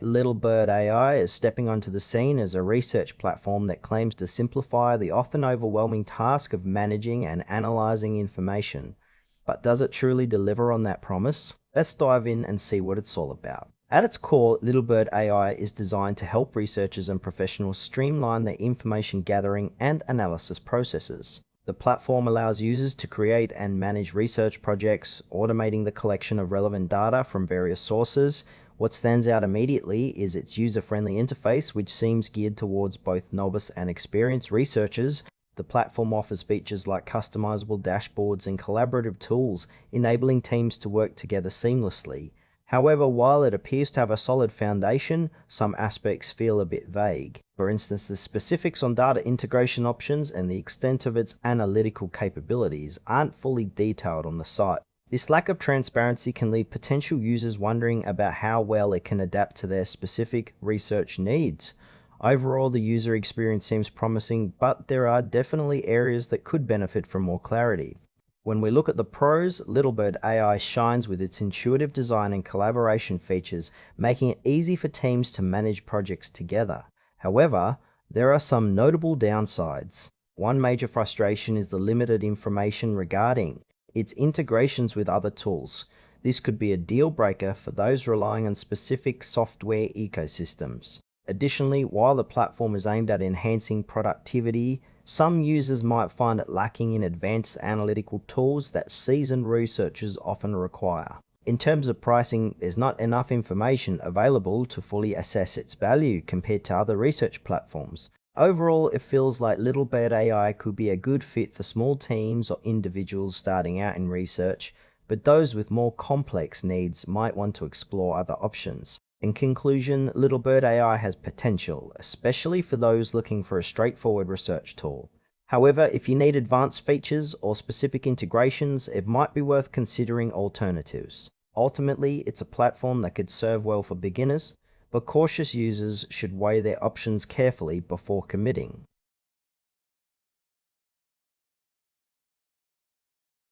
Littlebird AI is stepping onto the scene as a research platform that claims to simplify the often overwhelming task of managing and analyzing information. But does it truly deliver on that promise? Let's dive in and see what it's all about. At its core, Littlebird AI is designed to help researchers and professionals streamline their information gathering and analysis processes. The platform allows users to create and manage research projects, automating the collection of relevant data from various sources. What stands out immediately is its user-friendly interface, which seems geared towards both novice and experienced researchers. The platform offers features like customizable dashboards and collaborative tools, enabling teams to work together seamlessly. However, while it appears to have a solid foundation, some aspects feel a bit vague. For instance, the specifics on data integration options and the extent of its analytical capabilities aren't fully detailed on the site. This lack of transparency can leave potential users wondering about how well it can adapt to their specific research needs. Overall, the user experience seems promising, but there are definitely areas that could benefit from more clarity. When we look at the pros, Littlebird AI shines with its intuitive design and collaboration features, making it easy for teams to manage projects together. However, there are some notable downsides. One major frustration is the limited information regarding its integrations with other tools. This could be a deal breaker for those relying on specific software ecosystems. Additionally, while the platform is aimed at enhancing productivity, some users might find it lacking in advanced analytical tools that seasoned researchers often require. In terms of pricing, there's not enough information available to fully assess its value compared to other research platforms. Overall, it feels like Littlebird AI could be a good fit for small teams or individuals starting out in research, but those with more complex needs might want to explore other options. In conclusion, Littlebird AI has potential, especially for those looking for a straightforward research tool. However, if you need advanced features or specific integrations, it might be worth considering alternatives. Ultimately, it's a platform that could serve well for beginners, but cautious users should weigh their options carefully before committing.